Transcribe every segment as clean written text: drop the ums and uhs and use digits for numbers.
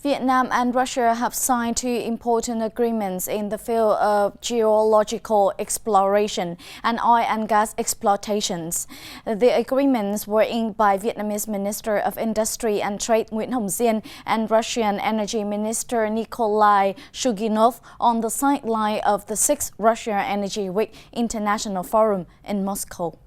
Vietnam and Russia have signed two important agreements in the field of geological exploration and oil and gas exploitations. The agreements were inked by Vietnamese Minister of Industry and Trade Nguyễn Hồng Diên and Russian Energy Minister Nikolai Shuginov on the sideline of the 6th Russia Energy Week International Forum in Moscow.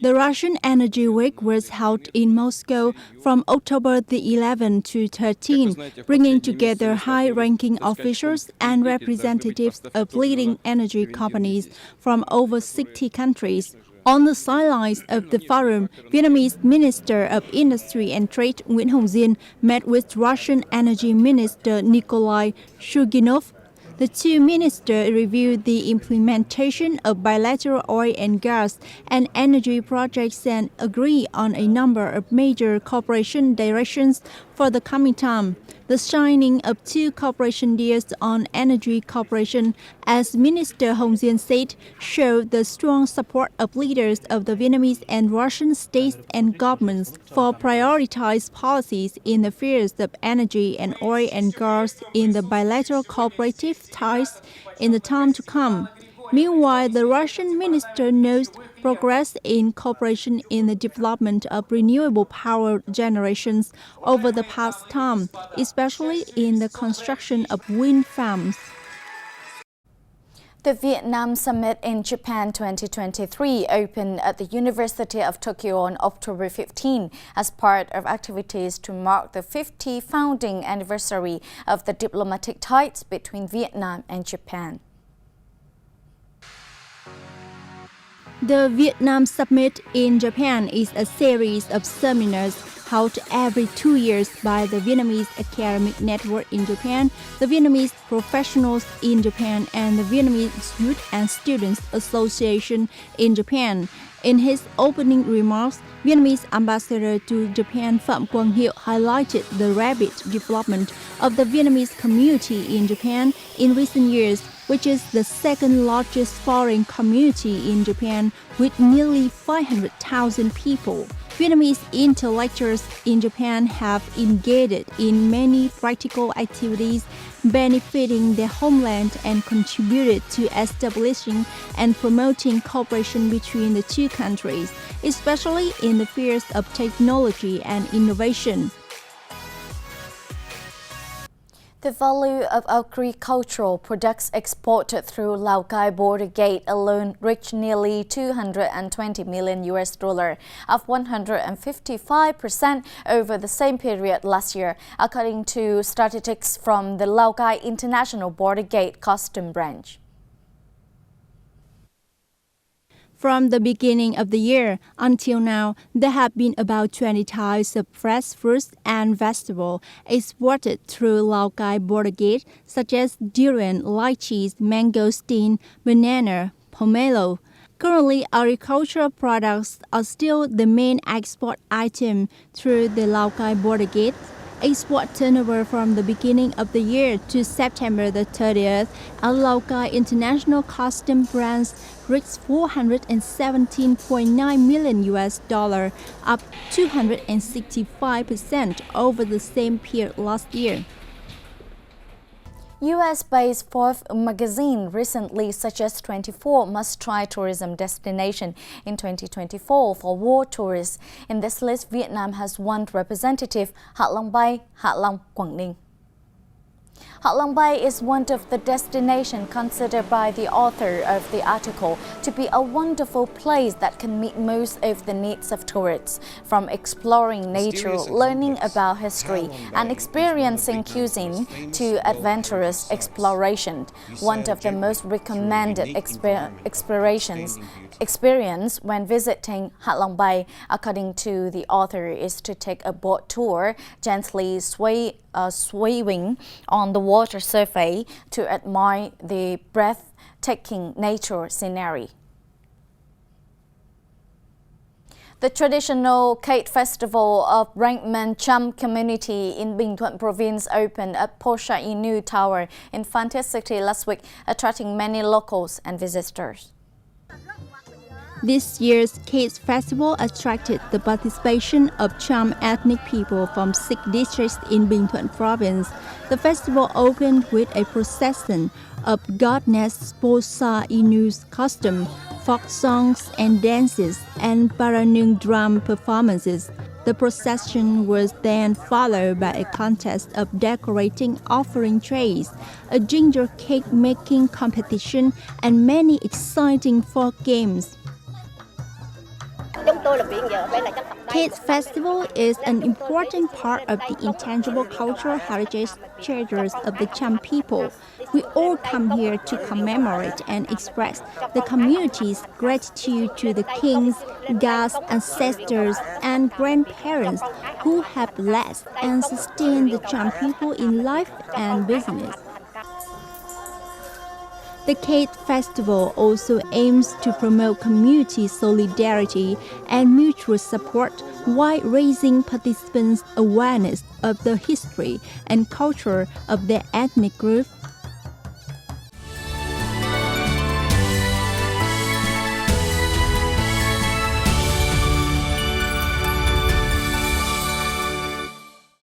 The Russian Energy Week was held in Moscow from October the 11th to 13th, bringing together high-ranking officials and representatives of leading energy companies from over 60 countries. On the sidelines of the forum, Vietnamese Minister of Industry and Trade Nguyễn Hồng Diên met with Russian Energy Minister Nikolai Shuginov. The two ministers reviewed the implementation of bilateral oil and gas and energy projects and agreed on a number of major cooperation directions for the coming time. The signing of two cooperation deals on energy cooperation, as Minister Hồng Diên said, showed the strong support of leaders of the Vietnamese and Russian states and governments for prioritized policies in the fields of energy and oil and gas in the bilateral cooperative ties in the time to come. Meanwhile, the Russian minister notes progress in cooperation in the development of renewable power generations over the past time, especially in the construction of wind farms. The Vietnam Summit in Japan 2023 opened at the University of Tokyo on October 15 as part of activities to mark the 50th founding anniversary of the diplomatic ties between Vietnam and Japan. The Vietnam Summit in Japan is a series of seminars held every 2 years by the Vietnamese Academic Network in Japan, the Vietnamese Professionals in Japan, and the Vietnamese Youth and Students Association in Japan. In his opening remarks, Vietnamese Ambassador to Japan Phạm Quang Hiệu highlighted the rapid development of the Vietnamese community in Japan in recent years, which is the second largest foreign community in Japan with nearly 500,000 people. Vietnamese intellectuals in Japan have engaged in many practical activities benefiting their homeland and contributed to establishing and promoting cooperation between the two countries, especially in the fields of technology and innovation. The value of agricultural products exported through Lào Cai border gate alone reached nearly $220 million, up 155% over the same period last year, according to statistics from the Lào Cai International Border Gate Custom Branch. From the beginning of the year until now, there have been about 20 types of fresh fruits and vegetables exported through Lào Cai border gate, such as durian, lychees, mangosteen, banana, pomelo. Currently, agricultural products are still the main export item through the Lào Cai border gate. Export turnover from the beginning of the year to September the 30th at Lào Cai International Custom Branch reached $417.9 million, up 265% over the same period last year. US-based Forbes magazine recently suggests 24 must-try tourism destinations in 2024 for world tourists. In this list, Vietnam has one representative, Hạ Long Bay, Hạ Long, Quảng Ninh. Hạ Long Bay is one of the destinations considered by the author of the article to be a wonderful place that can meet most of the needs of tourists, from exploring nature, learning about history, and experiencing cuisine to adventurous exploration. One of the most recommended experience when visiting Hạ Long Bay, according to the author, is to take a boat tour, gently swaying on the water surface to admire the breathtaking nature scenery. The traditional Kite Festival of Rangman Cham community in Bình Thuận province opened at Posha Inu Tower in Phan Thiết City last week, attracting many locals and visitors. This year's Kate Festival attracted the participation of Cham ethnic people from 6 districts in Bình Thuận province. The festival opened with a procession of Goddess Sposa Inu's costume, folk songs and dances, and Paranung drum performances. The procession was then followed by a contest of decorating offering trays, a ginger cake making competition, and many exciting folk games. Kate Festival is an important part of the intangible cultural heritage treasures of the Cham people. We all come here to commemorate and express the community's gratitude to the kings, gods, ancestors, and grandparents who have blessed and sustained the Cham people in life and business. The Kate Festival also aims to promote community solidarity and mutual support while raising participants' awareness of the history and culture of their ethnic group